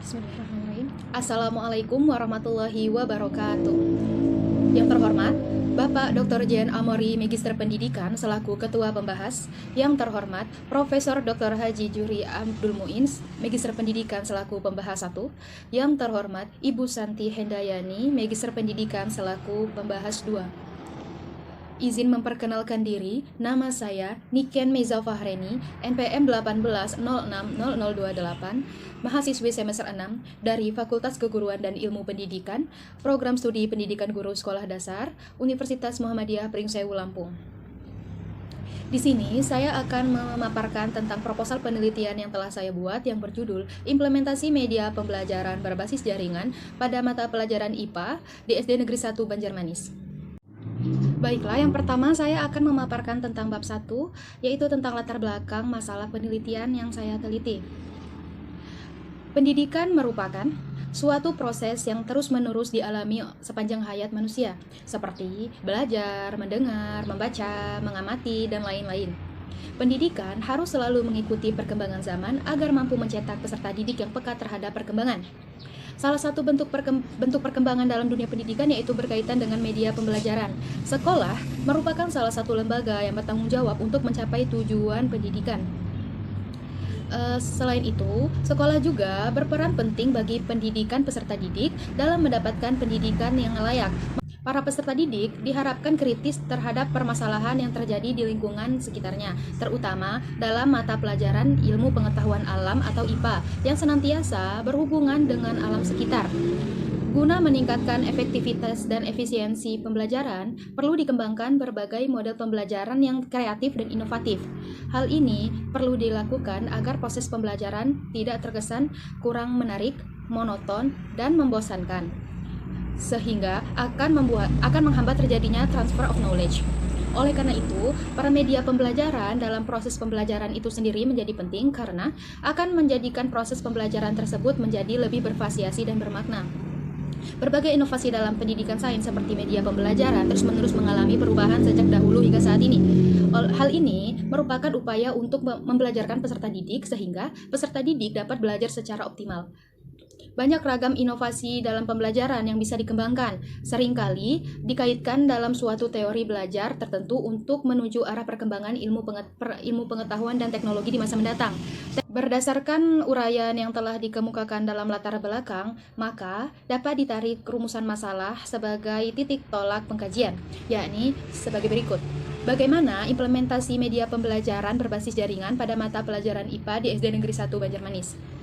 Bismillahirrahmanirrahim. Assalamualaikum warahmatullahi wabarakatuh. Yang terhormat, Bapak Dr. Jen Amori, Magister Pendidikan selaku Ketua Pembahas. Yang terhormat, Profesor Dr. Haji Juri Abdul Muins, Magister Pendidikan selaku Pembahas 1. Yang terhormat, Ibu Santi Hendayani, Magister Pendidikan selaku Pembahas 2. Izin memperkenalkan diri, nama saya Niken Meza Fahreni, NPM 18060028, mahasiswi semester 6 dari Fakultas Keguruan dan Ilmu Pendidikan, Program Studi Pendidikan Guru Sekolah Dasar, Universitas Muhammadiyah Pringsewu Lampung. Di sini saya akan memaparkan tentang proposal penelitian yang telah saya buat yang berjudul Implementasi Media Pembelajaran Berbasis Jaringan pada Mata Pelajaran IPA di SD Negeri 1 Banjarmanis. Baiklah, yang pertama saya akan memaparkan tentang bab 1, yaitu tentang latar belakang masalah penelitian yang saya teliti. Pendidikan merupakan suatu proses yang terus-menerus dialami sepanjang hayat manusia, seperti belajar, mendengar, membaca, mengamati, dan lain-lain. Pendidikan harus selalu mengikuti perkembangan zaman agar mampu mencetak peserta didik yang peka terhadap perkembangan. Salah satu bentuk perkembangan dalam dunia pendidikan yaitu berkaitan dengan media pembelajaran. Sekolah merupakan salah satu lembaga yang bertanggung jawab untuk mencapai tujuan pendidikan. Selain itu, sekolah juga berperan penting bagi pendidikan peserta didik dalam mendapatkan pendidikan yang layak. Para peserta didik diharapkan kritis terhadap permasalahan yang terjadi di lingkungan sekitarnya, terutama dalam mata pelajaran ilmu pengetahuan alam atau IPA yang senantiasa berhubungan dengan alam sekitar. Guna meningkatkan efektivitas dan efisiensi pembelajaran, perlu dikembangkan berbagai model pembelajaran yang kreatif dan inovatif. Hal ini perlu dilakukan agar proses pembelajaran tidak terkesan kurang menarik, monoton, dan membosankan, sehingga akan menghambat terjadinya transfer of knowledge. Oleh karena itu, para media pembelajaran dalam proses pembelajaran itu sendiri menjadi penting karena akan menjadikan proses pembelajaran tersebut menjadi lebih bervariasi dan bermakna. Berbagai inovasi dalam pendidikan sains seperti media pembelajaran terus-menerus mengalami perubahan sejak dahulu hingga saat ini. Hal ini merupakan upaya untuk membelajarkan peserta didik sehingga peserta didik dapat belajar secara optimal. Banyak ragam inovasi dalam pembelajaran yang bisa dikembangkan, seringkali dikaitkan dalam suatu teori belajar tertentu untuk menuju arah perkembangan ilmu pengetahuan dan teknologi di masa mendatang. Berdasarkan uraian yang telah dikemukakan dalam latar belakang, maka dapat ditarik rumusan masalah sebagai titik tolak pengkajian, yakni sebagai berikut. Bagaimana implementasi media pembelajaran berbasis jaringan pada mata pelajaran IPA di SD Negeri 1 Banjarmanis?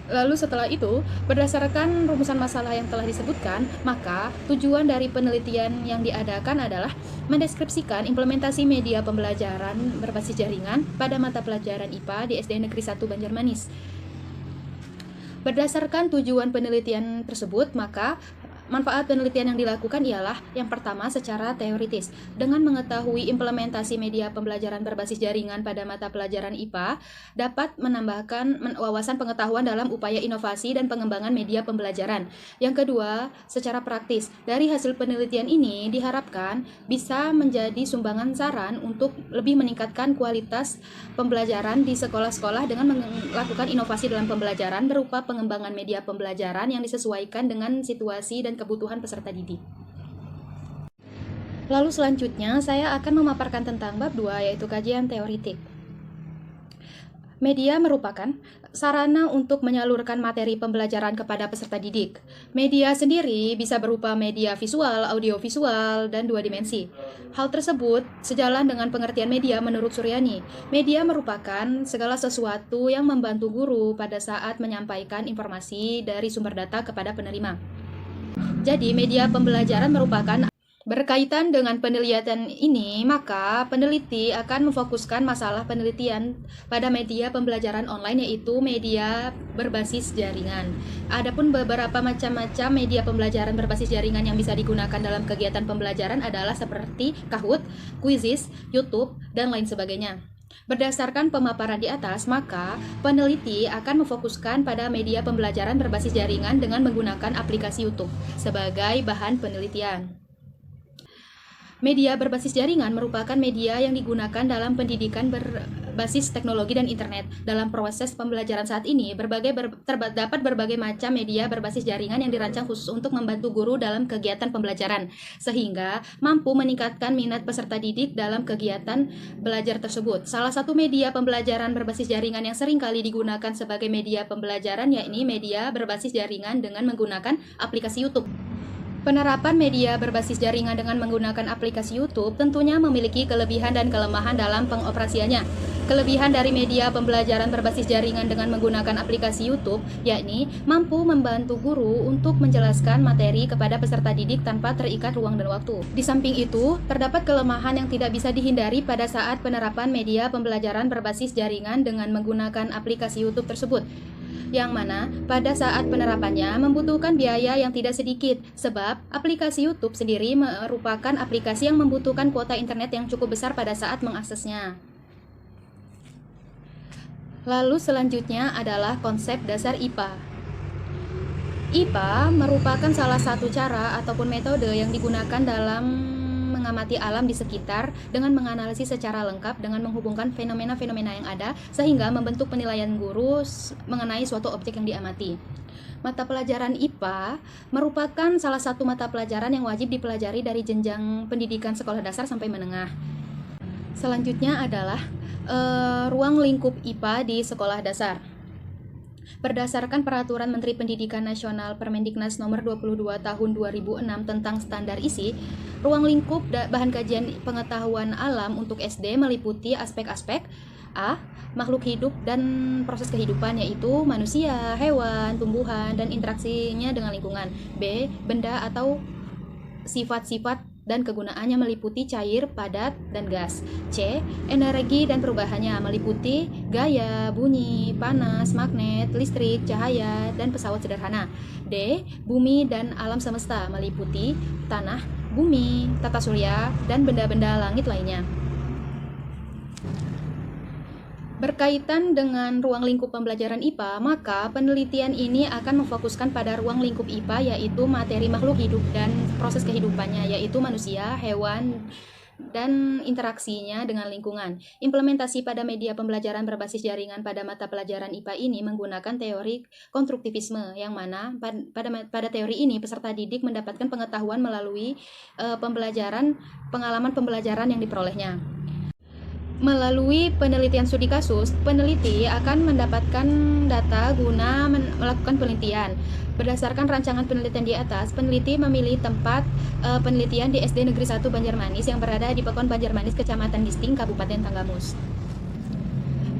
Lalu setelah itu, berdasarkan rumusan masalah yang telah disebutkan, maka tujuan dari penelitian yang diadakan adalah mendeskripsikan implementasi media pembelajaran berbasis jaringan pada mata pelajaran IPA di SD Negeri 1 Banjarmanis. Berdasarkan tujuan penelitian tersebut, maka manfaat penelitian yang dilakukan ialah yang pertama secara teoritis. Dengan mengetahui implementasi media pembelajaran berbasis jaringan pada mata pelajaran IPA dapat menambahkan wawasan pengetahuan dalam upaya inovasi dan pengembangan media pembelajaran. Yang kedua, secara praktis. Dari hasil penelitian ini diharapkan bisa menjadi sumbangan saran untuk lebih meningkatkan kualitas pembelajaran di sekolah-sekolah dengan melakukan inovasi dalam pembelajaran berupa pengembangan media pembelajaran yang disesuaikan dengan situasi dan kebutuhan peserta didik. Lalu selanjutnya saya akan memaparkan tentang bab 2 yaitu kajian teoritik. Media merupakan sarana untuk menyalurkan materi pembelajaran kepada peserta didik. Media sendiri bisa berupa media visual, audiovisual, dan dua dimensi. Hal tersebut sejalan dengan pengertian media menurut Suryani. Media merupakan segala sesuatu yang membantu guru pada saat menyampaikan informasi dari sumber data kepada penerima. Jadi, media pembelajaran merupakan berkaitan dengan penelitian ini, maka peneliti akan memfokuskan masalah penelitian pada media pembelajaran online yaitu media berbasis jaringan. Adapun beberapa macam-macam media pembelajaran berbasis jaringan yang bisa digunakan dalam kegiatan pembelajaran adalah seperti Kahoot, Quizizz, YouTube, dan lain sebagainya. Berdasarkan pemaparan di atas, maka peneliti akan memfokuskan pada media pembelajaran berbasis jaringan dengan menggunakan aplikasi YouTube sebagai bahan penelitian. Media berbasis jaringan merupakan media yang digunakan dalam pendidikan berbasis teknologi dan internet. Dalam proses pembelajaran saat ini, terdapat berbagai macam media berbasis jaringan yang dirancang khusus untuk membantu guru dalam kegiatan pembelajaran, sehingga mampu meningkatkan minat peserta didik dalam kegiatan belajar tersebut. Salah satu media pembelajaran berbasis jaringan yang sering kali digunakan sebagai media pembelajaran yakni media berbasis jaringan dengan menggunakan aplikasi YouTube. Penerapan media berbasis jaringan dengan menggunakan aplikasi YouTube tentunya memiliki kelebihan dan kelemahan dalam pengoperasiannya. Kelebihan dari media pembelajaran berbasis jaringan dengan menggunakan aplikasi YouTube yakni mampu membantu guru untuk menjelaskan materi kepada peserta didik tanpa terikat ruang dan waktu. Di samping itu, terdapat kelemahan yang tidak bisa dihindari pada saat penerapan media pembelajaran berbasis jaringan dengan menggunakan aplikasi YouTube tersebut, yang mana pada saat penerapannya membutuhkan biaya yang tidak sedikit, sebab aplikasi YouTube sendiri merupakan aplikasi yang membutuhkan kuota internet yang cukup besar pada saat mengaksesnya. Lalu selanjutnya adalah konsep dasar IPA. IPA merupakan salah satu cara ataupun metode yang digunakan dalam mengamati alam di sekitar dengan menganalisis secara lengkap dengan menghubungkan fenomena-fenomena yang ada sehingga membentuk penilaian guru mengenai suatu objek yang diamati. Mata pelajaran IPA merupakan salah satu mata pelajaran yang wajib dipelajari dari jenjang pendidikan sekolah dasar sampai menengah. Selanjutnya adalah ruang lingkup IPA di sekolah dasar. Berdasarkan Peraturan Menteri Pendidikan Nasional Permendiknas Nomor 22 Tahun 2006 tentang standar isi, ruang lingkup bahan kajian pengetahuan alam untuk SD meliputi aspek-aspek A. Makhluk hidup dan proses kehidupan, yaitu manusia, hewan, tumbuhan, dan interaksinya dengan lingkungan. B. Benda atau sifat-sifat dan kegunaannya meliputi cair, padat, dan gas. C. Energi dan perubahannya meliputi gaya, bunyi, panas, magnet, listrik, cahaya, dan pesawat sederhana. D. Bumi dan alam semesta meliputi tanah, bumi, tata surya, dan benda-benda langit lainnya. Berkaitan dengan ruang lingkup pembelajaran IPA, maka penelitian ini akan memfokuskan pada ruang lingkup IPA, yaitu materi makhluk hidup dan proses kehidupannya, yaitu manusia, hewan, dan interaksinya dengan lingkungan. Implementasi pada media pembelajaran berbasis jaringan pada mata pelajaran IPA ini menggunakan teori konstruktivisme, yang mana pada teori ini peserta didik mendapatkan pengetahuan melalui pengalaman pembelajaran yang diperolehnya. Melalui penelitian studi kasus, peneliti akan mendapatkan data guna melakukan penelitian. Berdasarkan rancangan penelitian di atas, peneliti memilih tempat penelitian di SD Negeri 1 Banjarmanis yang berada di Pekon Banjarmanis, Kecamatan Gisting, Kabupaten Tanggamus.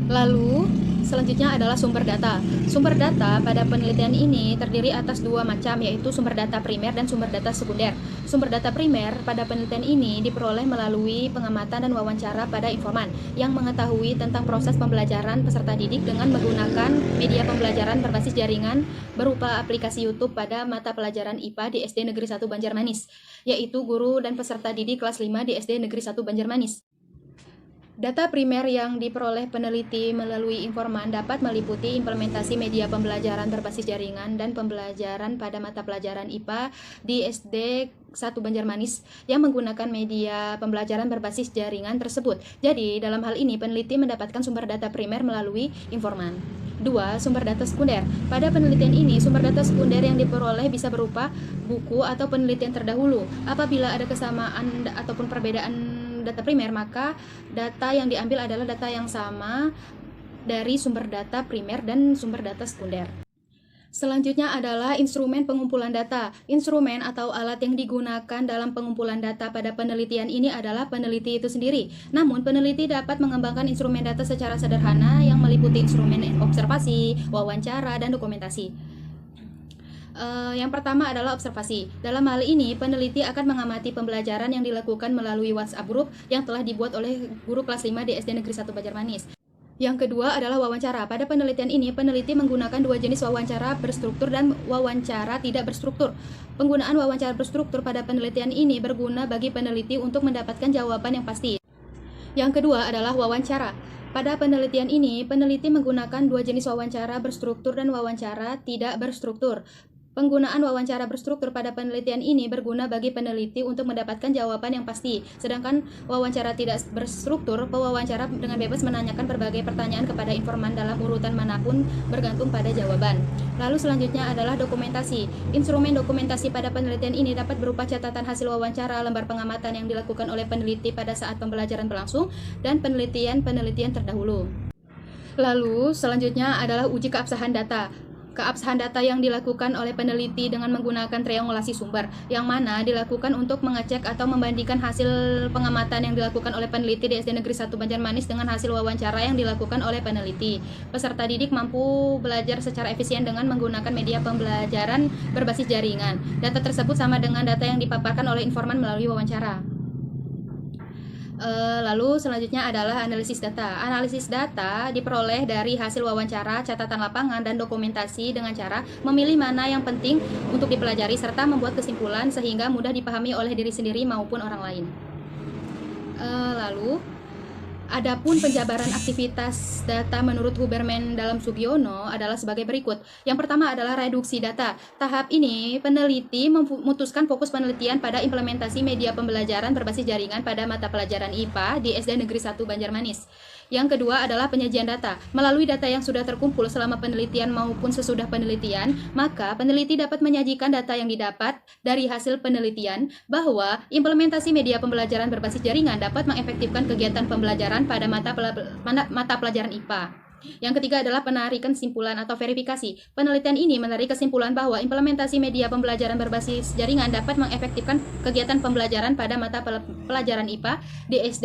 Lalu, selanjutnya adalah sumber data. Sumber data pada penelitian ini terdiri atas dua macam, yaitu sumber data primer dan sumber data sekunder. Sumber data primer pada penelitian ini diperoleh melalui pengamatan dan wawancara pada informan yang mengetahui tentang proses pembelajaran peserta didik dengan menggunakan media pembelajaran berbasis jaringan berupa aplikasi YouTube pada mata pelajaran IPA di SD Negeri 1 Banjarmanis, yaitu guru dan peserta didik kelas 5 di SD Negeri 1 Banjarmanis. Data primer yang diperoleh peneliti melalui informan dapat meliputi implementasi media pembelajaran berbasis jaringan dan pembelajaran pada mata pelajaran IPA di SD 1 Banjarmanis yang menggunakan media pembelajaran berbasis jaringan tersebut. Jadi, dalam hal ini peneliti mendapatkan sumber data primer melalui informan. 2. Sumber data sekunder. Pada penelitian ini, sumber data sekunder yang diperoleh bisa berupa buku atau penelitian terdahulu. Apabila ada kesamaan ataupun perbedaan data primer, maka data yang diambil adalah data yang sama dari sumber data primer dan sumber data sekunder. Selanjutnya adalah instrumen pengumpulan data. Instrumen atau alat yang digunakan dalam pengumpulan data pada penelitian ini adalah peneliti itu sendiri. Namun, peneliti dapat mengembangkan instrumen data secara sederhana yang meliputi instrumen observasi, wawancara, dan dokumentasi. Yang pertama adalah observasi. Dalam hal ini, peneliti akan mengamati pembelajaran yang dilakukan melalui WhatsApp group yang telah dibuat oleh guru kelas 5 di SD Negeri 1 Banjarmanis. Yang kedua adalah wawancara. Pada penelitian ini, peneliti menggunakan dua jenis wawancara berstruktur dan wawancara tidak berstruktur. Penggunaan wawancara berstruktur pada penelitian ini berguna bagi peneliti untuk mendapatkan jawaban yang pasti. Yang kedua adalah wawancara. Pada penelitian ini, peneliti menggunakan dua jenis wawancara berstruktur dan wawancara tidak berstruktur. Penggunaan wawancara berstruktur pada penelitian ini berguna bagi peneliti untuk mendapatkan jawaban yang pasti, sedangkan wawancara tidak berstruktur, pewawancara dengan bebas menanyakan berbagai pertanyaan kepada informan dalam urutan manapun bergantung pada jawaban. Lalu selanjutnya adalah dokumentasi. Instrumen dokumentasi pada penelitian ini dapat berupa catatan hasil wawancara, lembar pengamatan yang dilakukan oleh peneliti pada saat pembelajaran berlangsung, dan penelitian terdahulu. Lalu selanjutnya adalah uji keabsahan data. Keabsahan data yang dilakukan oleh peneliti dengan menggunakan triangulasi sumber, yang mana dilakukan untuk mengecek atau membandingkan hasil pengamatan yang dilakukan oleh peneliti di SD Negeri 1 Banjarmanis dengan hasil wawancara yang dilakukan oleh peneliti. Peserta didik mampu belajar secara efisien dengan menggunakan media pembelajaran berbasis jaringan. Data tersebut sama dengan data yang dipaparkan oleh informan melalui wawancara. Lalu selanjutnya adalah analisis data. Analisis data diperoleh dari hasil wawancara, catatan lapangan, dan dokumentasi dengan cara memilih mana yang penting untuk dipelajari serta membuat kesimpulan sehingga mudah dipahami oleh diri sendiri maupun orang lain. Lalu adapun penjabaran aktivitas data menurut Huberman dalam Sugiono adalah sebagai berikut. Yang pertama adalah reduksi data. Tahap ini peneliti memutuskan fokus penelitian pada implementasi media pembelajaran berbasis jaringan pada mata pelajaran IPA di SD Negeri 1 Banjarmanis. Yang kedua adalah penyajian data. Melalui data yang sudah terkumpul selama penelitian maupun sesudah penelitian, maka peneliti dapat menyajikan data yang didapat dari hasil penelitian bahwa implementasi media pembelajaran berbasis jaringan dapat mengefektifkan kegiatan pembelajaran pada mata pelajaran IPA. Yang ketiga adalah penarikan kesimpulan atau verifikasi. Penelitian ini menarik kesimpulan bahwa implementasi media pembelajaran berbasis jaringan dapat mengefektifkan kegiatan pembelajaran pada mata pelajaran IPA di SD